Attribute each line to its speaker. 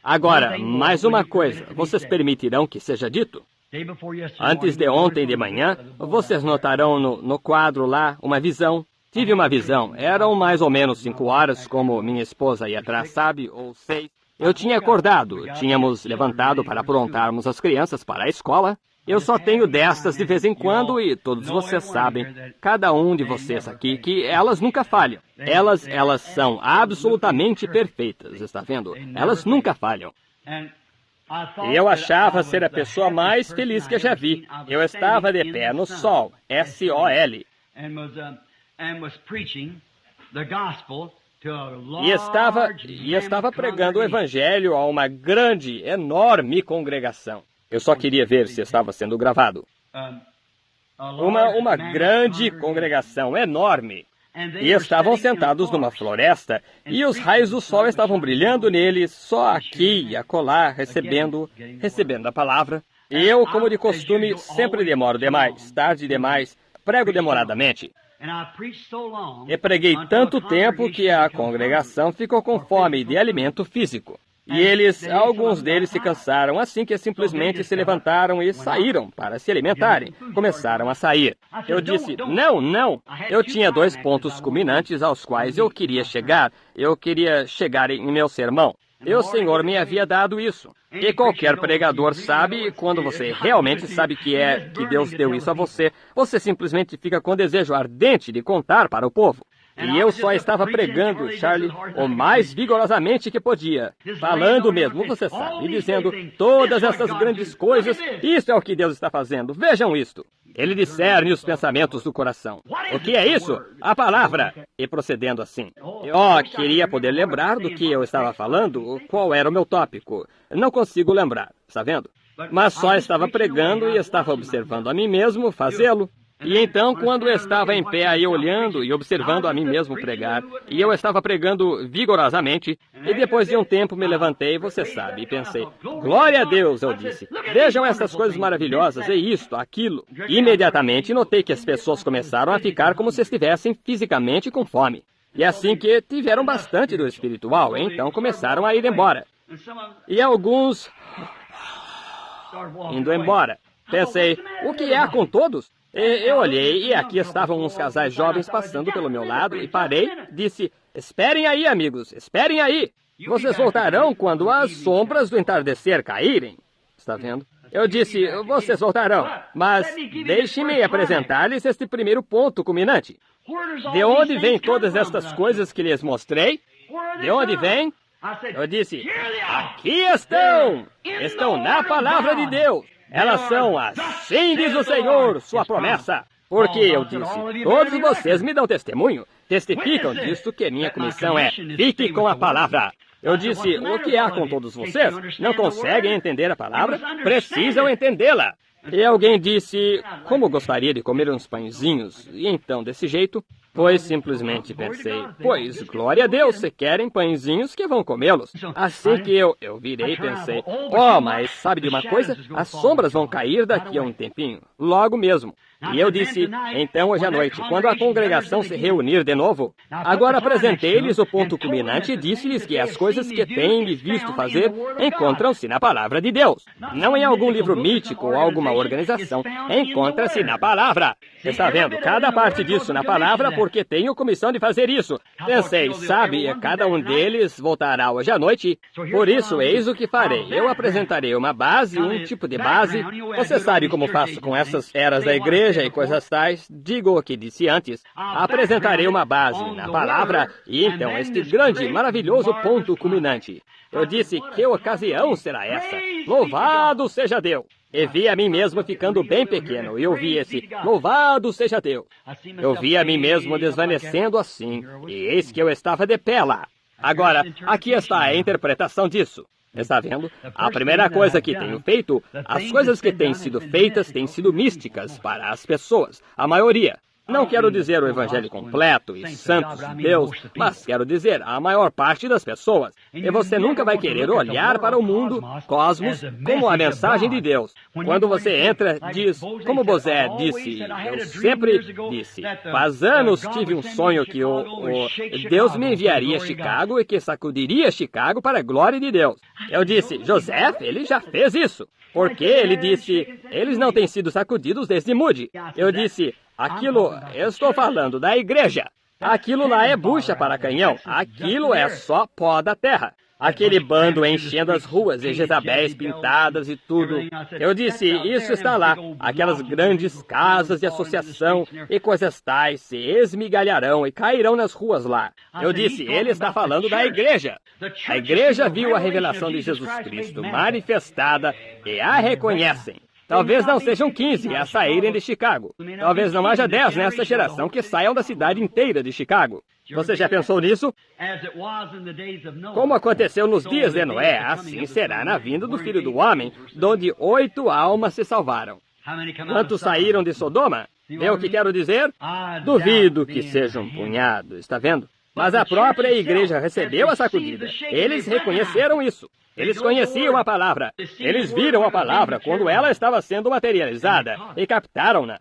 Speaker 1: Agora, mais uma coisa, vocês permitirão que seja dito? Antes de ontem de manhã, vocês notarão no quadro lá uma visão. Tive uma visão. Eram mais ou menos 5 horas, como minha esposa aí atrás sabe, ou 6. Eu tinha acordado, tínhamos levantado para aprontarmos as crianças para a escola. Eu só tenho destas de vez em quando e todos vocês sabem, cada um de vocês aqui, que elas nunca falham. Elas são absolutamente perfeitas, está vendo? Elas nunca falham. E eu achava ser a pessoa mais feliz que já vi. Eu estava de pé no sol, S-O-L. E estava pregando o Evangelho a uma grande, enorme congregação. Eu só queria ver se estava sendo gravado. Uma grande congregação, enorme. E estavam sentados numa floresta, e os raios do sol estavam brilhando neles, só aqui e acolá, recebendo a palavra. E eu, como de costume, sempre demoro demais, tarde demais, prego demoradamente. E preguei tanto tempo que a congregação ficou com fome de alimento físico. E alguns deles se cansaram, assim que simplesmente se levantaram e saíram para se alimentarem. Começaram a sair. Eu disse, não. Eu tinha 2 pontos culminantes aos quais eu queria chegar. Eu queria chegar em meu sermão. E o Senhor me havia dado isso. E qualquer pregador sabe, quando você realmente sabe que Deus deu isso a você, você simplesmente fica com desejo ardente de contar para o povo. E eu só estava pregando, Charlie, o mais vigorosamente que podia. Falando mesmo, você sabe, dizendo todas essas grandes coisas. Isso é o que Deus está fazendo. Vejam isto. Ele discerne os pensamentos do coração. O que é isso? A palavra. E procedendo assim. Queria poder lembrar do que eu estava falando, qual era o meu tópico. Não consigo lembrar, está vendo? Mas só estava pregando e estava observando a mim mesmo fazê-lo. E então, quando eu estava em pé aí olhando e observando a mim mesmo pregar, e eu estava pregando vigorosamente, e depois de um tempo me levantei, você sabe, e pensei, glória a Deus, eu disse, vejam essas coisas maravilhosas, e isto, aquilo. Imediatamente notei que as pessoas começaram a ficar como se estivessem fisicamente com fome. E assim que tiveram bastante do espiritual, então começaram a ir embora. E alguns indo embora. Pensei, o que há com todos? Eu olhei e aqui estavam uns casais jovens passando pelo meu lado e parei, disse, esperem aí, amigos, esperem aí. Vocês voltarão quando as sombras do entardecer caírem. Está vendo? Eu disse, vocês voltarão, mas deixem-me apresentar-lhes este primeiro ponto culminante. De onde vêm todas estas coisas que lhes mostrei? De onde vêm? Eu disse, aqui estão! Estão na palavra de Deus. Elas são assim diz o Senhor, sua promessa. Porque eu disse, todos vocês me dão testemunho, testificam disto que minha comissão é, fique com a palavra. Eu disse, o que há com todos vocês? Não conseguem entender a palavra? Precisam entendê-la. E alguém disse, como gostaria de comer uns pãezinhos? E então, desse jeito, pois simplesmente pensei, pois, glória a Deus, se querem pãezinhos que vão comê-los. Assim que eu virei e pensei, mas sabe de uma coisa? As sombras vão cair daqui a um tempinho, logo mesmo. E eu disse, então hoje à noite, quando a congregação se reunir de novo, agora apresentei-lhes o ponto culminante e disse-lhes que as coisas que têm me visto fazer encontram-se na palavra de Deus. Não em algum livro mítico ou alguma organização, encontra-se na palavra. Está vendo? Cada parte disso na palavra porque tenho comissão de fazer isso. Pensei, sabe, cada um deles voltará hoje à noite. Por isso, eis o que farei. Eu apresentarei uma base, um tipo de base. Você sabe como faço com essas eras da igreja e coisas tais, digo o que disse antes, apresentarei uma base na palavra e então este grande, maravilhoso ponto culminante. Eu disse, que ocasião será essa? Louvado seja Deus! E vi a mim mesmo ficando bem pequeno, e eu vi esse, louvado seja Deus! Eu vi a mim mesmo desvanecendo assim, e eis que eu estava de pé lá. Agora, aqui está a interpretação disso. Está vendo? A primeira coisa que tenho feito, as coisas que têm sido feitas têm sido místicas para as pessoas, a maioria. Não quero dizer o evangelho completo e santos de Deus, mas quero dizer a maior parte das pessoas. E você nunca vai querer olhar para o mundo, cosmos, como a mensagem de Deus. Quando você entra, diz, como Bozé disse, eu sempre disse, faz anos tive um sonho que Deus me enviaria a Chicago e que sacudiria Chicago para a glória de Deus. Eu disse, Joseph, ele já fez isso. Porque ele disse, eles não têm sido sacudidos desde Moody. Eu disse, eu estou falando da igreja. Aquilo lá é bucha para canhão. Aquilo é só pó da terra. Aquele bando enchendo as ruas e Jezabéis pintadas e tudo. Eu disse, isso está lá. Aquelas grandes casas de associação e coisas tais se esmigalharão e cairão nas ruas lá. Eu disse, ele está falando da igreja. A igreja viu a revelação de Jesus Cristo manifestada e a reconhecem. Talvez não sejam 15 a saírem de Chicago. Talvez não haja 10 nesta geração que saiam da cidade inteira de Chicago. Você já pensou nisso? Como aconteceu nos dias de Noé, assim será na vinda do Filho do Homem, onde 8 almas se salvaram. Quantos saíram de Sodoma? Vê o que quero dizer? Duvido que seja um punhado, está vendo? Mas a própria igreja recebeu a sacudida. Eles reconheceram isso. Eles conheciam a palavra. Eles viram a palavra quando ela estava sendo materializada e captaram-na.